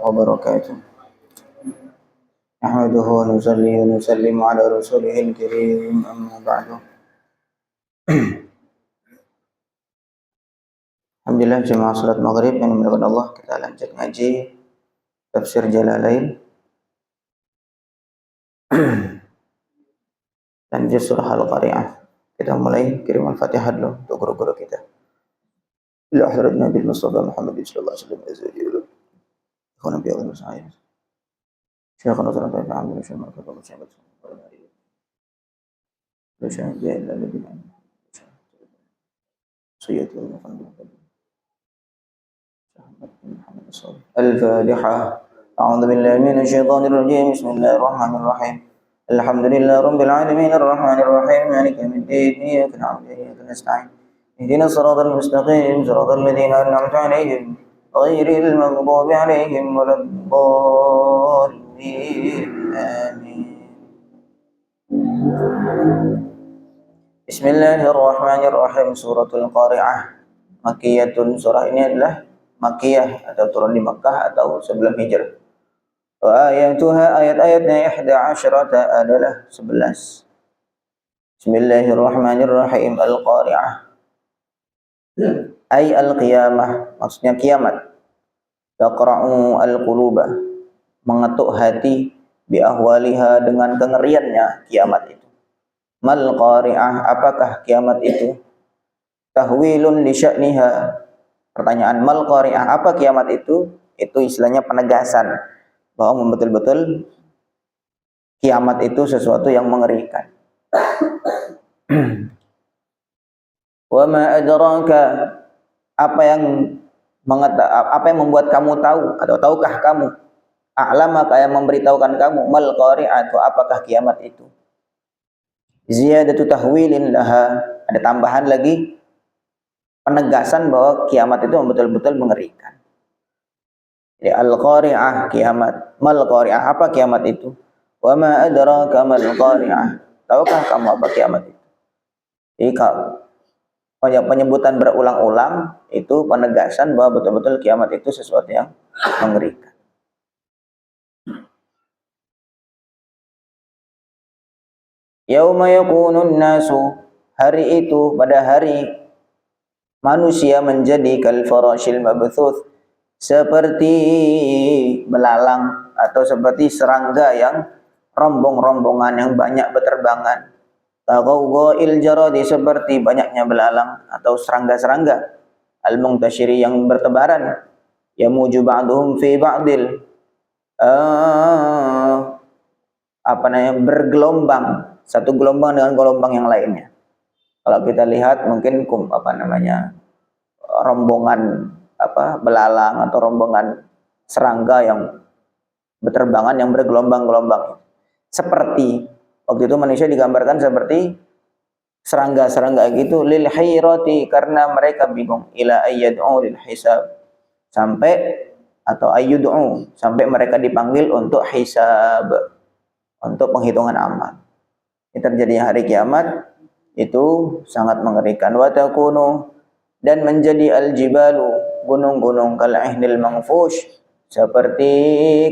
وبركاته. نحمده ونصلي ونسلم على رسوله الكريم أما بعد. Alhamdulillah jemaah salat maghrib yang dimuliakan Allah, kita lanjut ngaji tafsir Jalalain. Lanjut surah Al-Qari'ah. Kita mulai kirim Al-Fatihah dulu untuk guru-guru kita. Ila hadrat Nabi Mustafa Muhammad sallallahu alaihi wasallam. Ikhwan bi Allah saya. Syekhana sallallahu alaihi wasallam kata sahabat. Bersama dia lebih banyak. Sayyidul Muhammad. الفاتحة. أعوذ بالله من الشيطان الرجيم. بسم الله الرحمن الرحيم. الحمد لله رب العالمين الرحمن الرحيم مالك يوم الدين إياك نعبد وإياك نستعين اهدنا الصراط المستقيم صراط الذين أنعمت عليهم غير المغضوب عليهم ولا الضالين آمين. Bismillahirrahmanirrahim. Suratul Qari'ah Makkiyatun. Surah ini adalah Makkiyah atau turun di Makkah atau sebelum hijrah. Wa ayatuha, ayat-ayatnya 11 adalah 11. Bismillahirrahmanirrahim. Al-Qari'ah ay al-qiyamah, maksudnya kiamat. Taqra'u al-quluba, mengetuk hati, bi ahwaliha, dengan kengeriannya kiamat itu. Mal qari'ah, apakah kiamat itu? Tahwilun li sya'niha. Pertanyaan mal qari'ah, apa kiamat itu? Itu istilahnya penegasan bahwa betul-betul kiamat itu sesuatu yang mengerikan. Wa ma adraka, apa yang membuat kamu tahu atau tahukah kamu? A'lama, yang memberitahukan kamu, mal qari'ah, itu apakah kiamat itu? Ziyadatu tahwilin laha, ada tambahan lagi penegasan bahwa kiamat itu betul-betul mengerikan. Jadi al-qari'ah kiamat, mal qari'ah, apa kiamat itu? Wa ma adraka mal qari'ah, tahukah kamu apa kiamat itu? Jadi kalau penyebutan berulang-ulang itu penegasan bahwa betul-betul kiamat itu sesuatu yang mengerikan. Yauma yakunun nasu, hari itu, pada hari manusia menjadi kal farashil mabthuth, seperti belalang atau seperti serangga yang rombong-rombongan yang banyak berterbangan. Taghawghail jaradi, seperti banyaknya belalang atau serangga-serangga. Al-muntashiri, yang bertebaran. Yamuju ba'duhum fi ba'dil, bergelombang, satu gelombang dengan gelombang yang lainnya. Kalau kita lihat mungkin rombongan belalang atau rombongan serangga yang berterbangan yang bergelombang-gelombang. Seperti waktu itu manusia digambarkan seperti serangga-serangga gitu, lil hayrati, karena mereka bingung, ila ayyad'u lil hisab, sampai mereka dipanggil untuk hisab, untuk penghitungan amal. Ini terjadinya hari kiamat itu sangat mengerikan. Wa takunu, dan menjadi al-jibalu, gunung-gunung, kal ihnil manfush, seperti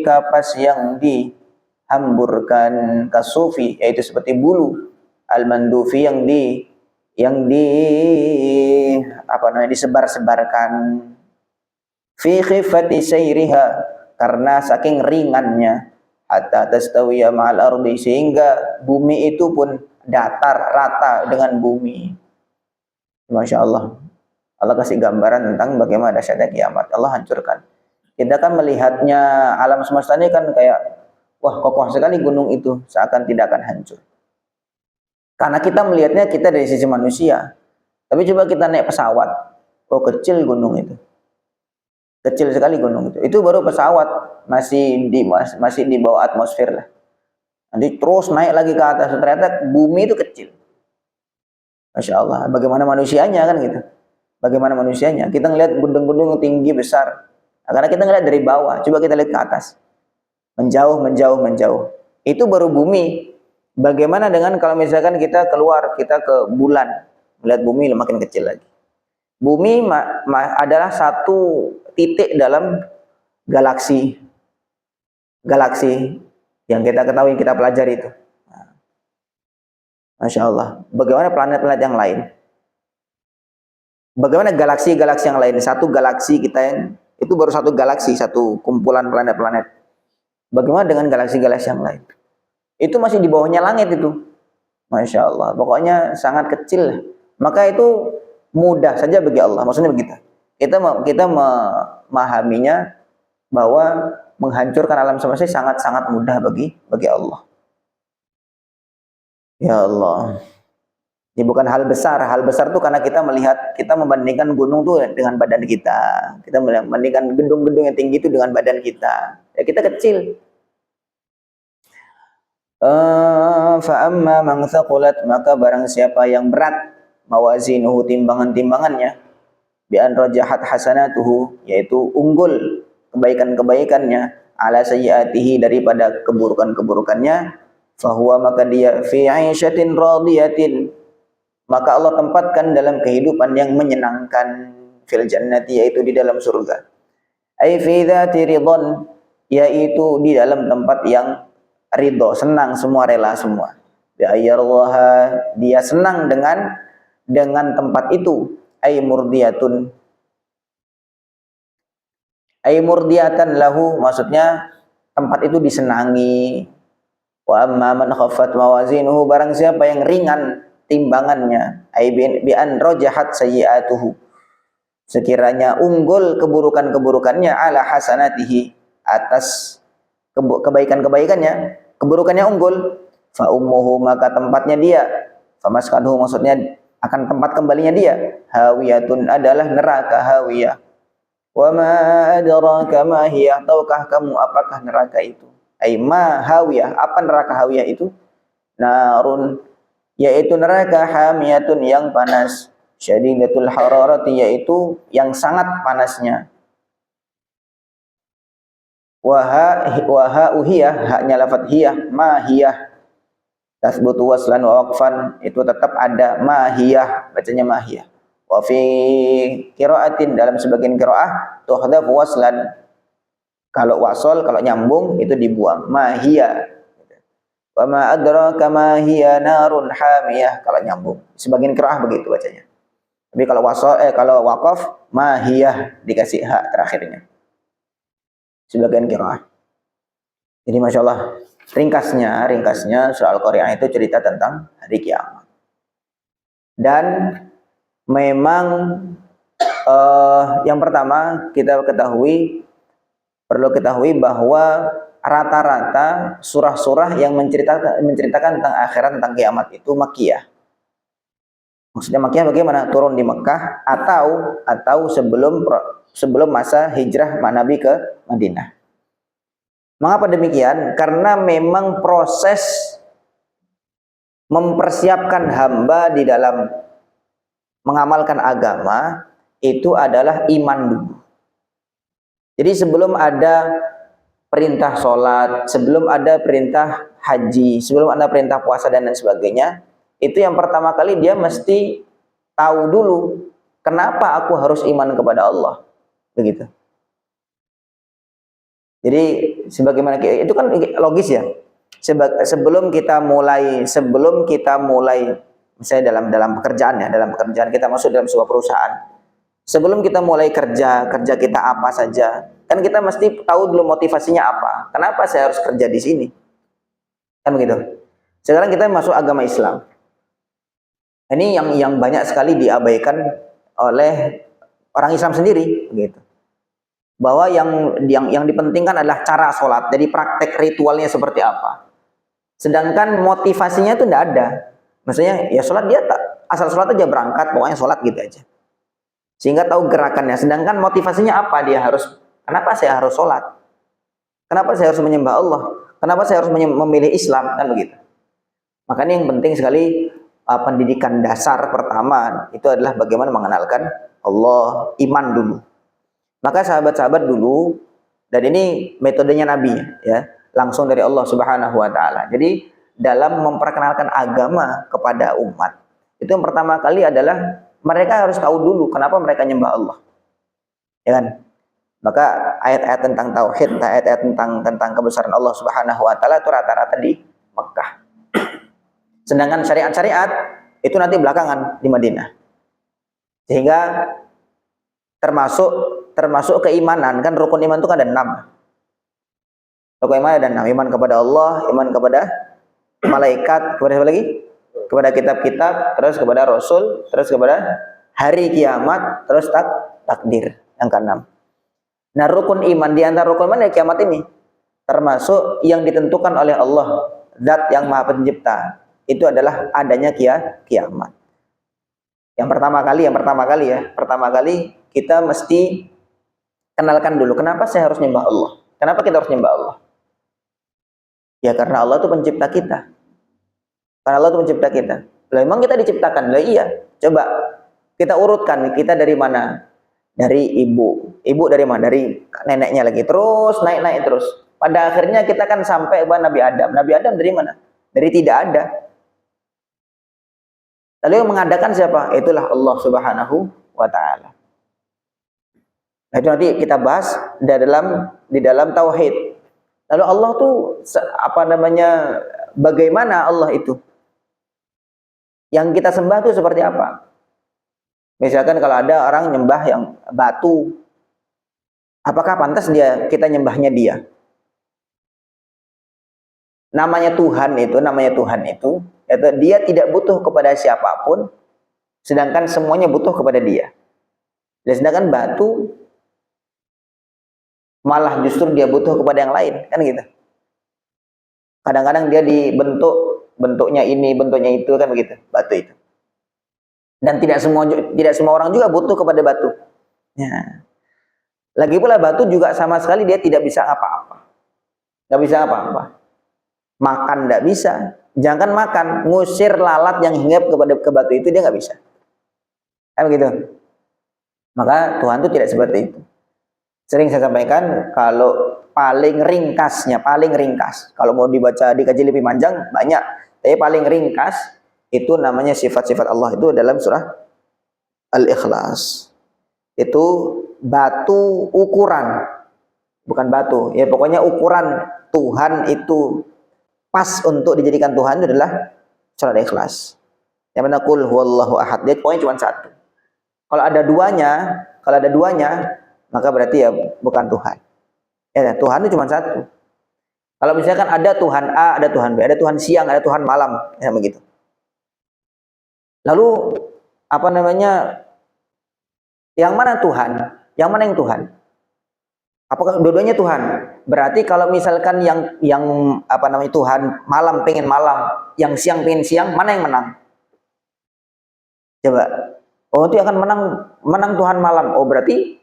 kapas yang dihamburkan, kasufi, yaitu seperti bulu, al-mandufi, disebar-sebarkan, fi khifati sayriha, karena saking ringannya, hatta tastawiya ma'al ardi, sehingga bumi itu pun datar rata dengan bumi. Masya Allah. Allah kasih gambaran tentang bagaimana dahsyatnya kiamat. Allah hancurkan. Kita kan melihatnya alam semesta ini kan kayak, wah kokoh sekali gunung itu, seakan tidak akan hancur. Karena kita melihatnya kita dari sisi manusia. Tapi coba kita naik pesawat, kecil gunung itu. Kecil sekali gunung itu. Itu baru pesawat, masih di bawah atmosfer lah. Nanti terus naik lagi ke atas, ternyata bumi itu kecil. Masya Allah, bagaimana manusianya kan gitu. Bagaimana manusianya? Kita ngelihat gunung-gunung tinggi besar. Nah, karena kita ngelihat dari bawah, coba kita lihat ke atas. Menjauh. Itu baru bumi. Bagaimana dengan kalau misalkan kita keluar, kita ke bulan, melihat bumi makin kecil lagi. Bumi adalah satu titik dalam galaksi galaksi yang kita ketahui, kita pelajari itu. Masya Allah. Bagaimana planet-planet yang lain? Bagaimana galaksi-galaksi yang lain? Satu galaksi kita yang itu baru satu galaksi, satu kumpulan planet-planet. Bagaimana dengan galaksi-galaksi yang lain? Itu masih di bawahnya langit itu. Masya Allah. Pokoknya sangat kecil. Maka itu mudah saja bagi Allah. Maksudnya begitu. Kita memahaminya bahwa menghancurkan alam semesta sangat-sangat mudah bagi Allah. Ya Allah. Ini bukan hal besar. Hal besar itu karena kita melihat, kita membandingkan gunung tuh dengan badan kita. Kita membandingkan gedung-gedung yang tinggi itu dengan badan kita. Ya kita kecil. Fa'amma man thaqulat, maka barang siapa yang berat mawazinuhu, timbangan-timbangannya, bi an rajahat hasanatuhu, yaitu unggul kebaikan-kebaikannya, ala sayyiatihi, daripada keburukan-keburukannya, fahuwa, maka dia fi 'aisyatin radiyatin, maka Allah tempatkan dalam kehidupan yang menyenangkan, fil jannati, yaitu di dalam surga. Ai fi dzati ridwan, yaitu di dalam tempat yang ridho, senang semua, rela semua. Bi ayyarllaha, dia senang dengan tempat itu. Ai murdiyatun, ai murdiyatan lahu, maksudnya tempat itu disenangi. Wa amma man khaffat mawazinuhu, barang siapa yang ringan timbangannya, ai bi an rajahat sayyi'atuhu, sekiranya unggul keburukan-keburukannya, ala hasanatihi, atas kebaikan-kebaikannya, keburukannya unggul, fa ummuhu, maka tempatnya dia, fa maskanuhu, maksudnya akan tempat kembalinya dia, hawiyatun, adalah neraka hawiyah. Wa ma adraka ma hiya, tahukah kamu apakah neraka itu? Ai ma hawiyah, apa neraka hawiyah itu? Narun, yaitu neraka hamiyatun, yang panas, syadidatul hararati, yaitu yang sangat panasnya. Waha uhiyah, haknya lafadz hiyah, mahiyah, tasbutu waslan wa waqfan, itu tetap ada mahiyah, bacanya mahiyah. Wa fi qiraatin, dalam sebagian qiraah, tuhdhaf waslan, kalau wasol, kalau nyambung itu dibuang, mahiyah. Wa ma adraka ma hiya narun hamiyah, kalau nyambung. Sebagian qiraah begitu bacanya. Tapi kalau wasol kalau waqaf, mahiyah, dikasih hak terakhirnya. Sebagian qiraah. Jadi Masya Allah, ringkasnya surah Al-Qari'ah itu cerita tentang hari kiamat. Dan memang yang pertama perlu ketahui bahwa rata-rata surah-surah yang menceritakan tentang akhirat, tentang kiamat itu Makkiyah. Maksudnya Makkiyah bagaimana? Turun di Mekah atau sebelum masa hijrah Nabi ke Madinah. Mengapa demikian? Karena memang proses mempersiapkan hamba di dalam mengamalkan agama itu adalah iman dulu. Jadi sebelum ada perintah sholat, sebelum ada perintah haji, sebelum ada perintah puasa dan lain sebagainya, itu yang pertama kali dia mesti tahu dulu kenapa aku harus iman kepada Allah, begitu. Jadi sebagaimana itu kan logis ya. Sebelum kita mulai misalnya dalam pekerjaan kita masuk dalam sebuah perusahaan. Sebelum kita mulai kerja kita apa saja, kan kita mesti tahu dulu motivasinya apa. Kenapa saya harus kerja di sini? Kan begitu. Sekarang kita masuk agama Islam. Ini yang banyak sekali diabaikan oleh orang Islam sendiri, gitu. Bahwa yang dipentingkan adalah cara sholat, jadi praktek ritualnya seperti apa. Sedangkan motivasinya itu tidak ada. Maksudnya ya sholat, dia asal sholat aja berangkat, pokoknya sholat gitu aja. Sehingga tahu gerakannya. Sedangkan motivasinya apa, kenapa saya harus sholat? Kenapa saya harus menyembah Allah? Kenapa saya harus memilih Islam? Kan begitu. Makanya yang penting sekali pendidikan dasar pertama itu adalah bagaimana mengenalkan Allah, iman dulu. Maka sahabat-sahabat dulu, dan ini metodenya Nabi ya, langsung dari Allah Subhanahu wa taala. Jadi dalam memperkenalkan agama kepada umat, itu yang pertama kali adalah mereka harus tahu dulu kenapa mereka nyembah Allah. Ya kan? Maka ayat-ayat tentang tauhid, ayat-ayat tentang kebesaran Allah Subhanahu wa taala itu rata-rata di Mekah. Sedangkan syariat-syariat itu nanti belakangan di Madinah. Sehingga termasuk keimanan, kan rukun iman itu kan ada 6. Rukun iman ada 6, iman kepada Allah, iman kepada malaikat, kepada apa lagi? Kepada kitab-kitab, terus kepada rasul, terus kepada hari kiamat, terus takdir yang ke-6. Nah, rukun iman, di antara rukun iman ya kiamat ini termasuk yang ditentukan oleh Allah, zat yang maha pencipta. Itu adalah adanya kiamat. Yang pertama kali kita mesti kenalkan dulu kenapa saya harus nyembah Allah. Kenapa kita harus nyembah Allah? Ya karena Allah itu pencipta kita. Karena Allah itu pencipta kita. Lah emang kita diciptakan? Lah iya. Coba kita urutkan, kita dari mana? Dari ibu. Ibu dari mana? Dari neneknya lagi. Terus naik terus. Pada akhirnya kita kan sampai kepada Nabi Adam. Nabi Adam dari mana? Dari tidak ada. Lalu yang mengadakan siapa? Itulah Allah Subhanahu wa taala. Nah, itu nanti kita bahas di dalam tauhid. Lalu Allah tuh bagaimana Allah itu? Yang kita sembah itu seperti apa? Misalkan kalau ada orang nyembah yang batu, apakah pantas kita nyembahnya dia? Namanya Tuhan itu, dia tidak butuh kepada siapapun, sedangkan semuanya butuh kepada dia. Dan sedangkan batu malah justru dia butuh kepada yang lain, kan gitu. Kadang-kadang dia bentuknya ini, bentuknya itu, kan begitu, batu itu. Dan tidak semua orang juga butuh kepada batu. Ya. Lagi pula batu juga sama sekali dia tidak bisa apa-apa. Tidak bisa apa-apa. Makan tidak bisa. Jangan makan, ngusir lalat yang hinggap ke batu itu dia nggak bisa. Kan begitu. Maka Tuhan itu tidak seperti itu. Sering saya sampaikan kalau paling ringkas. Kalau mau dikaji lebih panjang banyak. Tapi paling ringkas itu namanya sifat-sifat Allah itu dalam surah Al-Ikhlas. Itu batu ukuran, bukan batu. Ya pokoknya ukuran Tuhan itu pas untuk dijadikan Tuhan itu adalah surah Al-Ikhlas. Yang mana qul huwallahu ahad. Dia pokoknya cuma satu. Kalau ada duanya, maka berarti ya bukan Tuhan. Ya, Tuhan itu cuma satu. Kalau misalkan ada Tuhan A, ada Tuhan B, ada Tuhan siang, ada Tuhan malam, ya begitu. Lalu yang mana Tuhan? Yang mana yang Tuhan? Apakah dua-duanya Tuhan? Berarti kalau misalkan yang Tuhan malam pengen malam, yang siang pengen siang, mana yang menang? Coba. Oh, itu akan menang Tuhan malam. Oh, berarti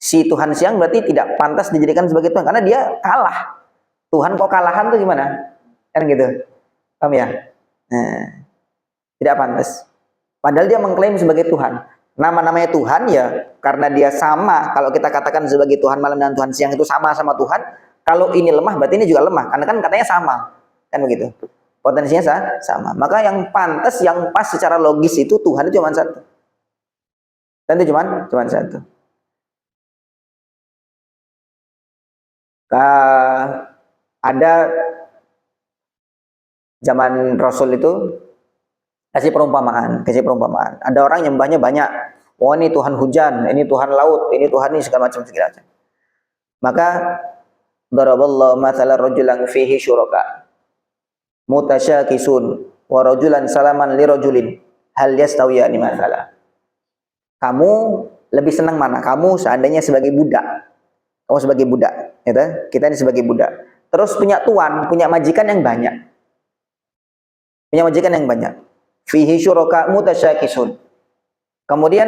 si Tuhan siang berarti tidak pantas dijadikan sebagai Tuhan karena dia kalah. Tuhan kok kalahan tuh gimana? Kan gitu. Paham ya? Nah, tidak pantas. Padahal dia mengklaim sebagai Tuhan. Nama-namanya Tuhan ya karena dia sama. Kalau kita katakan sebagai Tuhan malam dan Tuhan siang itu sama-sama Tuhan. Kalau ini lemah berarti ini juga lemah. Karena kan katanya sama. Kan begitu. Potensinya sama. Maka yang pantas, yang pas secara logis itu Tuhan itu cuma satu. Dan itu cuma satu. Ada zaman Rasul itu kasih perumpamaan. Ada orang nyembahnya banyak. Oh, ini Tuhan hujan, ini Tuhan laut, ini Tuhan ini segala macam. Maka daraballahu mathalan rajulan fihi syuraka mutasyakisun wa rajulan salaman li rajulin hal yastawiyani mathala. Kamu lebih senang mana? Kamu seandainya sebagai budak. Kamu sebagai budak, gitu? Kita ini sebagai budak. Terus punya tuan, punya majikan yang banyak. Fihi syuraka mutasyakisun. Kemudian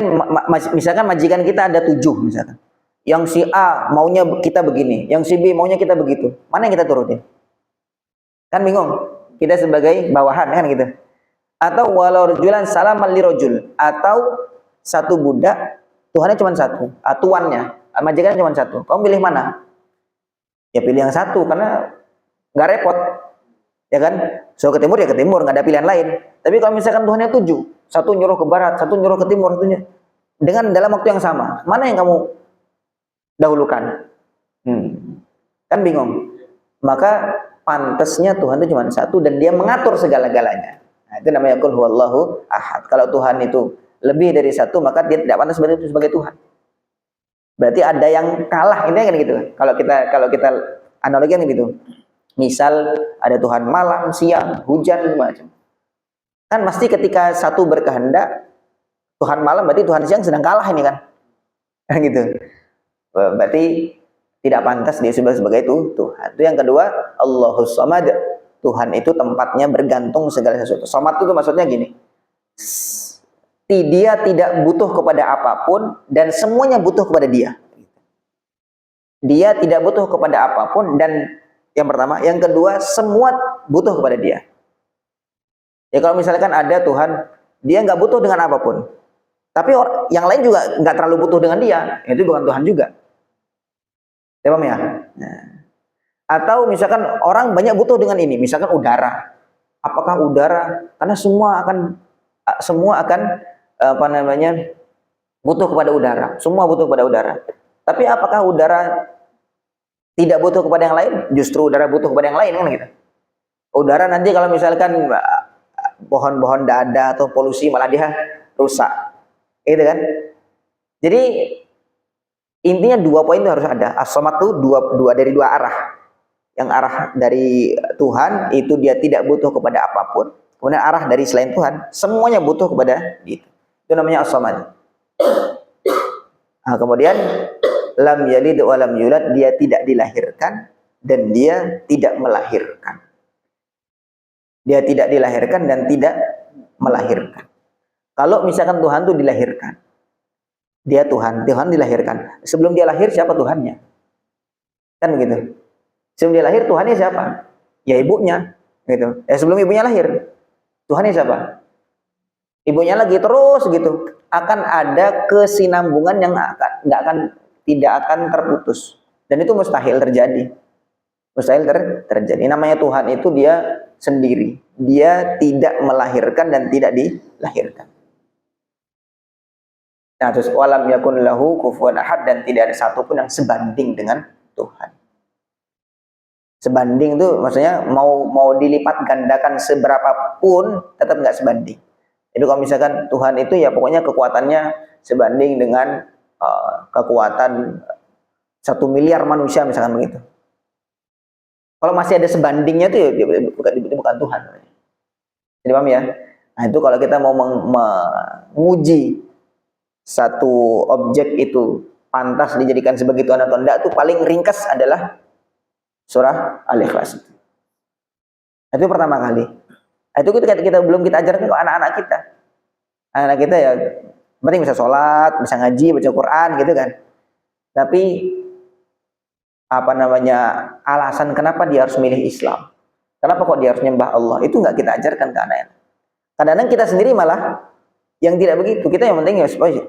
misalkan majikan kita ada 7 misalkan. Yang si A maunya kita begini, yang si B maunya kita begitu. Mana yang kita turutin? Kan bingung. Kita sebagai bawahan kan gitu. Atau walau rajulan salaman li rajul, atau satu budak Tuhannya cuma satu, tuannya, majikannya cuma satu. Kamu pilih mana? Ya pilih yang satu karena nggak repot. Ya kan? So ke timur ya ke timur, nggak ada pilihan lain. Tapi kalau misalkan Tuhannya 7, satu nyuruh ke barat, satu nyuruh ke timur, satunya dengan dalam waktu yang sama, mana yang kamu dahulukan. Kan bingung. Maka pantasnya Tuhan itu cuma satu dan dia mengatur segala-galanya. Nah, itu namanya qul huwallahu ahad. Kalau Tuhan itu lebih dari satu, maka dia tidak pantas sebagai Tuhan. Berarti ada yang kalah, ini kan gitu. Kalau kita analogi kan gitu. Misal ada Tuhan malam, siang, hujan, macam. Kan pasti ketika satu berkehendak, Tuhan malam berarti Tuhan siang sedang kalah ini kan. Gitu. Berarti tidak pantas dia sebagai itu Tuhan. Itu yang kedua, Allahus Samad. Tuhan itu tempatnya bergantung segala sesuatu. Samad itu maksudnya gini. Dia tidak butuh kepada apapun dan semuanya butuh kepada dia. Dia tidak butuh kepada apapun dan yang pertama, yang kedua semua butuh kepada dia. Ya kalau misalkan ada Tuhan, dia nggak butuh dengan apapun. Tapi yang lain juga nggak terlalu butuh dengan dia, itu bukan Tuhan juga. Ya, paham ya? Nah. Atau misalkan orang banyak butuh dengan ini, misalkan udara. Apakah udara? Karena semua akan apa namanya butuh kepada udara. Semua butuh kepada udara. Tapi apakah udara tidak butuh kepada yang lain? Justru udara butuh kepada yang lain kan gitu. Udara nanti kalau misalkan pohon-pohon tidak ada atau polusi malah dia rusak. Gitu kan? Jadi intinya dua poin itu harus ada. As-Samad itu dari dua arah. Yang arah dari Tuhan itu dia tidak butuh kepada apapun. Kemudian arah dari selain Tuhan, semuanya butuh kepada dia. Itu namanya As-Samad. Nah, kemudian lam yalid wa lam yulad, dia tidak dilahirkan dan dia tidak melahirkan. Dia tidak dilahirkan dan tidak melahirkan. Kalau misalkan Tuhan itu dilahirkan, dia Tuhan dilahirkan. Sebelum dia lahir siapa Tuhannya? Kan begitu. Sebelum dia lahir Tuhannya siapa? Ya ibunya, gitu. Sebelum ibunya lahir, Tuhannya siapa? Ibunya lagi terus gitu. Akan ada kesinambungan yang tidak akan terputus. Dan itu mustahil terjadi. Mustahil terjadi. Namanya Tuhan itu dia sendiri. Dia tidak melahirkan dan tidak dilahirkan. Nah, terus walam yakun lahu kufuwan ahad, dan tidak ada satupun yang sebanding dengan Tuhan. Sebanding itu maksudnya mau dilipat gandakan seberapapun tetap nggak sebanding. Jadi kalau misalkan Tuhan itu ya pokoknya kekuatannya sebanding dengan kekuatan 1 miliar manusia misalkan begitu. Kalau masih ada sebandingnya itu ya bukan Tuhan. Jadi paham ya? Nah itu kalau kita mau menguji satu objek itu pantas dijadikan sebagai Tuhan atau enggak, itu paling ringkas adalah surah Al-Ikhlas. Itu pertama kali. Itu kita belum kita ajarkan ke anak-anak kita. Anak kita ya penting bisa sholat, bisa ngaji, baca Quran gitu kan. Tapi apa namanya alasan kenapa dia harus milih Islam? Kenapa kok dia harus nyembah Allah? Itu nggak kita ajarkan ke anak-anak. Kadang-kadang kita sendiri malah yang tidak begitu. Kita yang penting ya supaya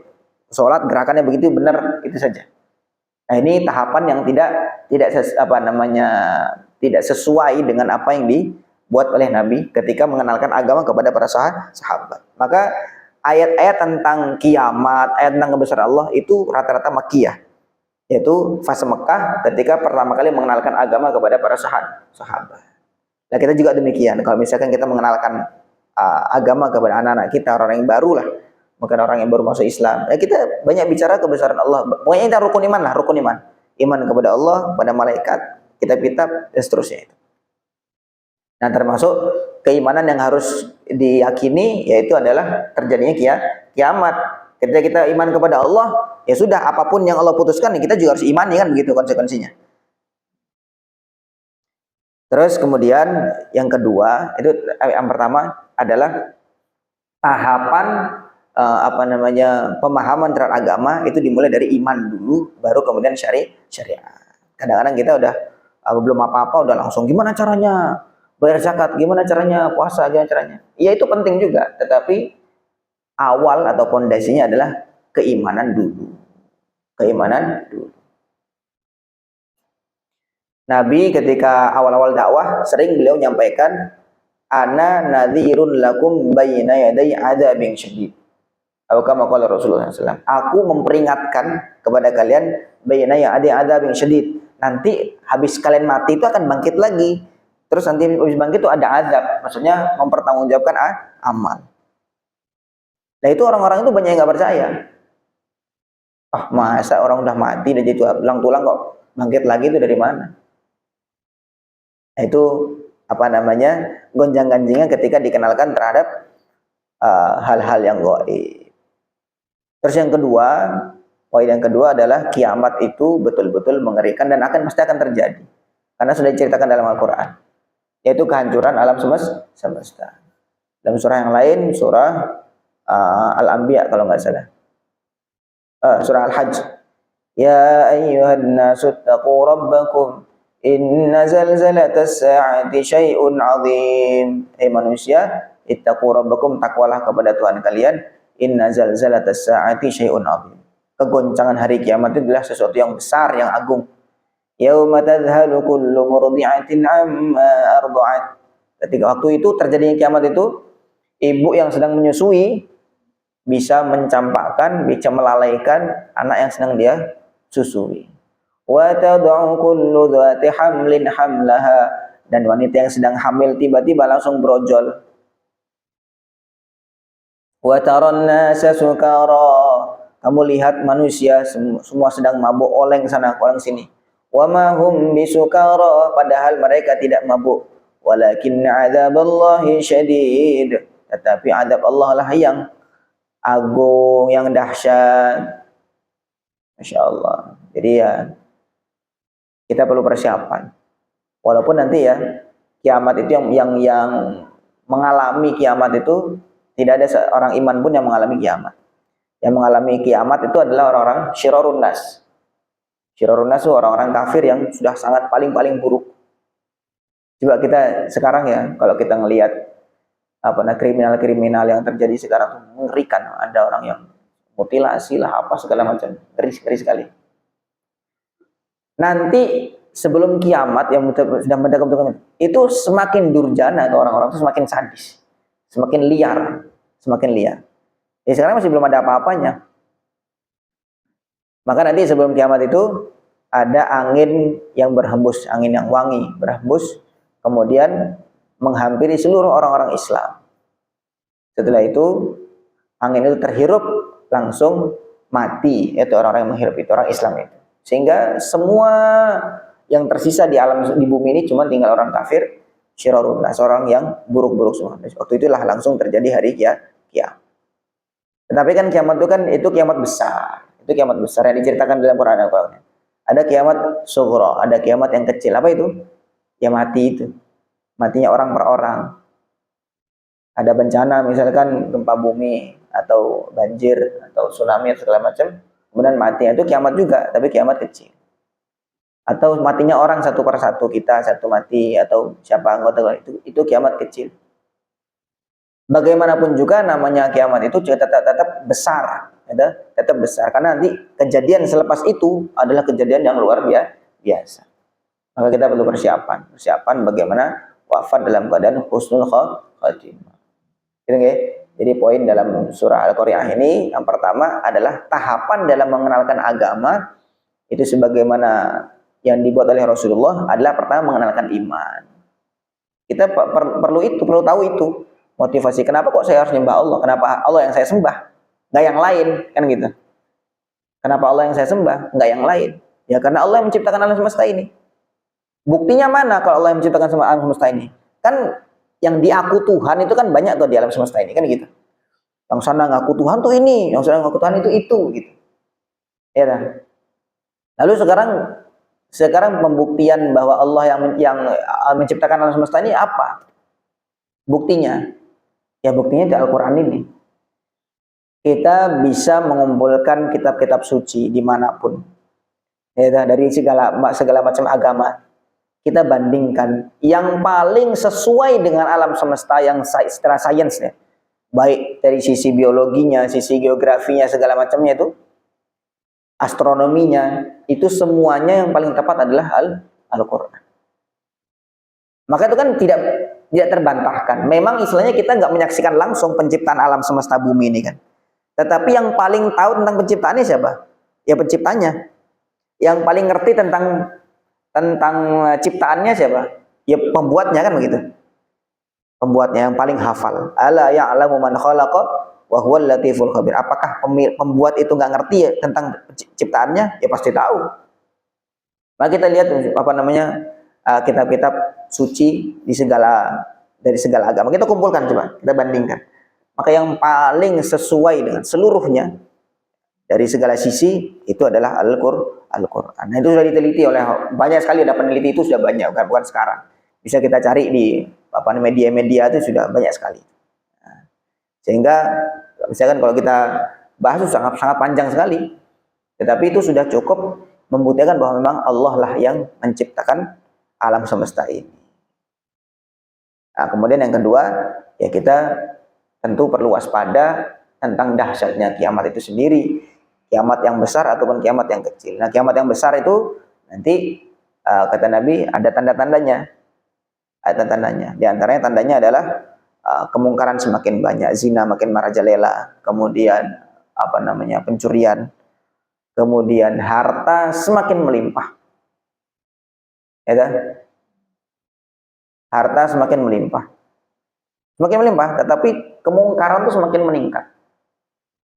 sholat gerakannya begitu benar, itu saja. Nah ini tahapan yang tidak sesuai dengan apa yang dibuat oleh Nabi ketika mengenalkan agama kepada para sahabat. Maka ayat-ayat tentang kiamat, ayat tentang kebesaran Allah itu rata-rata Makkiyah, yaitu fase Mekah ketika pertama kali mengenalkan agama kepada para sahabat. Nah kita juga demikian. Kalau misalkan kita mengenalkan agama kepada anak-anak kita, orang yang baru lah, mungkin orang yang baru masuk Islam, kita banyak bicara kebesaran Allah. Pokoknya kita rukun iman lah, rukun iman. Iman kepada Allah, pada malaikat, kitab-kitab, dan seterusnya itu. Nah termasuk keimanan yang harus diyakini, yaitu adalah terjadinya kiamat. Ketika kita iman kepada Allah, ya sudah, apapun yang Allah putuskan, kita juga harus imani kan, begitu konsekuensinya. Terus kemudian yang kedua, itu yang pertama adalah tahapan pemahaman terhadap agama itu dimulai dari iman dulu, baru kemudian syariat. Kadang-kadang kita udah belum apa-apa udah langsung gimana caranya bayar zakat, gimana caranya puasa, gimana caranya. Ya itu penting juga, tetapi awal atau pondasinya adalah keimanan dulu. Keimanan dulu. Nabi ketika awal-awal dakwah sering beliau menyampaikan ana nadhirun lakum bayna yaday adzabin syadid. Atau kama qala Rasulullah SAW, aku memperingatkan kepada kalian bayna ya ada yang syadid. Nanti habis kalian mati itu akan bangkit lagi. Terus nanti habis bangkit itu ada azab. Maksudnya mempertanggungjawabkan amal. Nah itu orang-orang itu banyak yang nggak percaya. Ah masa orang udah mati dan jadi tulang-tulang kok bangkit lagi itu dari mana? Nah, itu apa namanya gonjang-ganjingnya ketika dikenalkan terhadap hal-hal yang gaib. Terus yang kedua, poin yang kedua adalah kiamat itu betul-betul mengerikan dan pasti akan terjadi. Karena sudah diceritakan dalam Al-Quran. Yaitu kehancuran alam semesta. Dalam surah yang lain, surah Al-Anbiya kalau nggak salah. Surah Al-Hajj. Ya ayyuhan nasu taqu rabbakum inna zalzalatas sa'ati syai'un 'azim. Manusia, ittaqu rabbakum, takwalah kepada Tuhan kalian. Inna zalzalatas sa'ati syai'un 'azim. Kegoncangan hari kiamat itu adalah sesuatu yang besar, yang agung. Yauma tadhhalu kullu murdi'atin 'amma arda'at. Ketika waktu itu terjadinya kiamat itu, ibu yang sedang menyusui bisa mencampakkan, bisa melalaikan anak yang sedang dia susui. Wa tad'u kullu dhati hamlin hamlaha, dan wanita yang sedang hamil tiba-tiba langsung brojol. Wa taran nasa sukara, kamu lihat manusia semua sedang mabuk, oleng sana oleng sini. Wa ma hum bisukara, padahal mereka tidak mabuk. Walakin 'adzaballahi syadid, tetapi azab Allah lah yang agung, yang dahsyat. Masya Allah. Jadi ya kita perlu persiapan. Walaupun nanti ya kiamat itu yang mengalami kiamat itu tidak ada seorang iman pun yang mengalami kiamat. Yang mengalami kiamat itu adalah orang-orang syirarun nas. Syirarun nas itu orang-orang kafir yang sudah sangat paling buruk. Coba kita sekarang ya, kalau kita ngelihat kriminal-kriminal yang terjadi sekarang itu mengerikan. Ada orang yang mutilasi lah, apa segala macam, ngeri sekali. Nanti sebelum kiamat yang sudah mendekati itu semakin durjana, orang-orang itu semakin sadis, semakin liar. Ya sekarang masih belum ada apa-apanya. Maka nanti sebelum kiamat itu ada angin yang berhembus, angin yang wangi berhembus, kemudian menghampiri seluruh orang-orang Islam. Setelah itu angin itu terhirup langsung mati, yaitu orang-orang yang menghirup itu, orang Islam itu. Sehingga semua yang tersisa di alam di bumi ini cuma tinggal orang kafir, syirarun nas, orang yang buruk-buruk semua. Waktu itulah langsung terjadi hari kiamat. Tetapi kan kiamat itu kiamat besar. Itu kiamat besar yang diceritakan dalam Quran. Ada kiamat sughra, ada kiamat yang kecil. Apa itu? Ya mati itu. Matinya orang per orang. Ada bencana misalkan gempa bumi atau banjir atau tsunami atau segala macam, kemudian mati. Itu kiamat juga, tapi kiamat kecil. Atau matinya orang satu per satu, kita satu mati atau siapa anggota itu kiamat kecil. Bagaimanapun juga namanya kiamat itu tetap besar, ya, tetap besar karena nanti kejadian selepas itu adalah kejadian yang luar biasa. Maka kita perlu persiapan bagaimana wafat dalam keadaan husnul khatimah. Gitu nggih? Jadi poin dalam surah Al-Qari'ah ini yang pertama adalah tahapan dalam mengenalkan agama itu sebagaimana yang dibuat oleh Rasulullah adalah pertama mengenalkan iman. Kita perlu tahu itu. Motivasi kenapa kok saya harus nyembah Allah? Kenapa Allah yang saya sembah? Nggak yang lain, kan gitu. Kenapa Allah yang saya sembah? Nggak yang lain. Ya karena Allah yang menciptakan alam semesta ini. Buktinya mana kalau Allah yang menciptakan alam semesta ini? Kan yang diaku Tuhan itu kan banyak tuh di alam semesta ini, kan gitu. Yang sana ngaku Tuhan tuh ini, yang sana ngaku Tuhan itu gitu. Ya kan? Lalu sekarang pembuktian bahwa Allah yang menciptakan alam semesta ini apa? Buktinya? Ya buktinya di Al-Quran ini. Kita bisa mengumpulkan kitab-kitab suci dimanapun. Ya, dari segala macam agama. Kita bandingkan. Yang paling sesuai dengan alam semesta yang secara sains ya. Baik dari sisi biologinya, sisi geografinya, segala macamnya itu. Astronominya. Itu semuanya yang paling tepat adalah Al-Quran. Maka itu kan tidak terbantahkan. Memang istilahnya kita nggak menyaksikan langsung penciptaan alam semesta bumi ini kan. Tetapi yang paling tahu tentang penciptaannya siapa? Ya penciptanya. Yang paling ngerti tentang ciptaannya siapa? Ya pembuatnya, kan begitu. Pembuatnya yang paling hafal. Ala ya'lamu man khalaqa wa huwal latiful khabir. Apakah pembuat itu nggak ngerti ya tentang ciptaannya? Ya pasti tahu. Maka kita lihat kitab-kitab suci dari segala agama. Kita kumpulkan, coba kita bandingkan. Maka yang paling sesuai dengan seluruhnya dari segala sisi itu adalah Al-Quran. Nah, itu sudah diteliti oleh banyak sekali, ada peneliti itu sudah banyak, bukan sekarang. Bisa kita cari di media-media itu sudah banyak sekali. Nah, sehingga misalkan kalau kita bahas itu sangat panjang sekali. Tetapi itu sudah cukup membuktikan bahwa memang Allah lah yang menciptakan alam semesta ini. Nah, kemudian yang kedua, ya kita tentu perlu waspada tentang dahsyatnya kiamat itu sendiri. Kiamat yang besar ataupun kiamat yang kecil. Nah, kiamat yang besar itu nanti kata Nabi ada tanda-tandanya. Ada tandanya. Di antaranya tandanya adalah kemungkaran semakin banyak, zina makin merajalela, kemudian pencurian, kemudian harta semakin melimpah. Ya kan? Harta semakin melimpah. Semakin melimpah, tetapi kemungkaran itu semakin meningkat.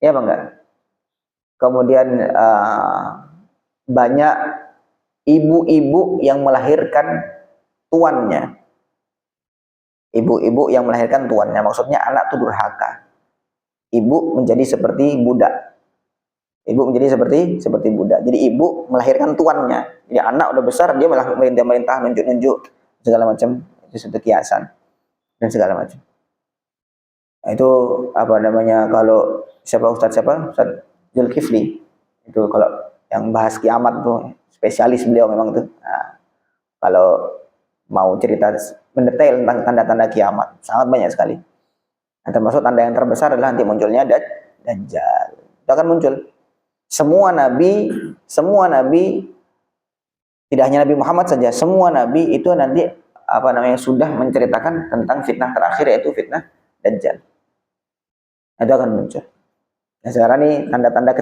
Ya apa enggak? Kemudian banyak ibu-ibu yang melahirkan tuannya. Ibu-ibu yang melahirkan tuannya, maksudnya anak itu durhaka. Ibu menjadi seperti budak. Ibu menjadi seperti budak. Jadi ibu melahirkan tuannya. Jadi anak udah besar, dia malah merintah, nunjuk-nunjuk segala macam, itu satu kiasan dan segala macam. Nah, itu kalau Ustaz Zulkifli itu kalau yang bahas kiamat tuh spesialis beliau memang tuh. Nah, kalau mau cerita mendetail tentang tanda-tanda kiamat sangat banyak sekali. Nah, termasuk tanda yang terbesar adalah nanti munculnya Dajjal. Itu akan muncul. Semua nabi tidak hanya Nabi Muhammad saja, semua nabi itu nanti sudah menceritakan tentang fitnah terakhir, yaitu fitnah Dajjal. Itu akan muncul. Nah, sekarang nih tanda-tanda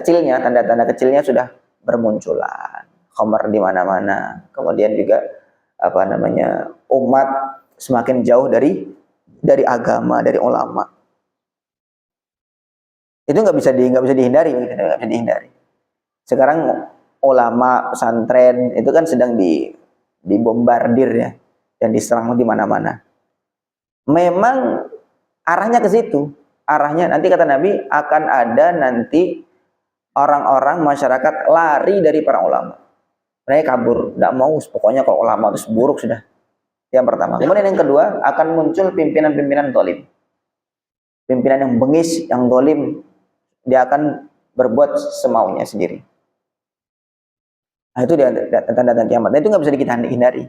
kecilnya sudah bermunculan. Khamar di mana-mana. Kemudian juga umat semakin jauh dari agama, dari ulama. Itu nggak bisa dihindari, nggak bisa dihindari. Sekarang ulama pesantren itu kan sedang dibombardir ya, dan diserang di mana-mana. Memang arahnya ke situ. Arahnya nanti kata Nabi akan ada nanti orang-orang masyarakat lari dari para ulama. Mereka kabur, tidak mau, pokoknya kalau ulama itu buruk sudah. Yang pertama. Kemudian yang kedua, akan muncul pimpinan-pimpinan zalim. Pimpinan yang bengis, yang zalim, dia akan berbuat semaunya sendiri. Nah, itu tanda-tanda kiamat. Nah, itu nggak bisa kita hindari.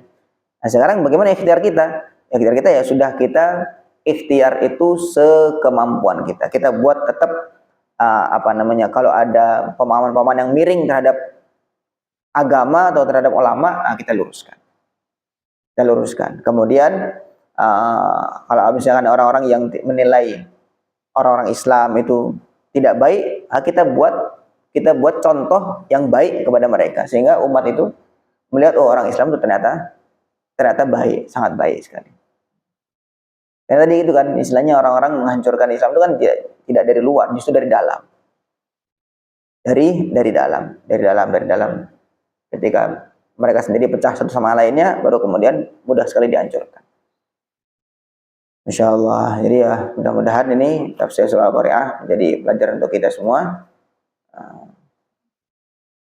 Nah, sekarang bagaimana ikhtiar kita? Ikhtiar kita ya sudah kita ikhtiar itu sekemampuan kita. Kita buat tetap kalau ada pemahaman-pemahaman yang miring terhadap agama atau terhadap ulama, kita luruskan. Kemudian kalau misalkan orang-orang yang menilai orang-orang Islam itu tidak baik, kita buat contoh yang baik kepada mereka, sehingga umat itu melihat orang Islam itu ternyata baik, sangat baik sekali. Dan tadi itu kan istilahnya orang-orang menghancurkan Islam itu kan tidak dari luar, justru dari dalam. Dari dalam. Ketika mereka sendiri pecah satu sama lainnya, baru kemudian mudah sekali dihancurkan. Insyaallah. Jadi ya mudah-mudahan ini tafsir surah Al-Qari'ah menjadi pelajaran untuk kita semua.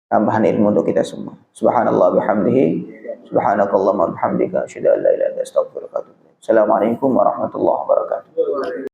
Tambahan ilmu untuk kita semua. Subhanallah bihamdihi, subhanakallahumma bihamdika, asyhadu an la ilaha illa anta, astaghfiruka wa atubu ilaik. Assalamualaikum warahmatullahi wabarakatuh.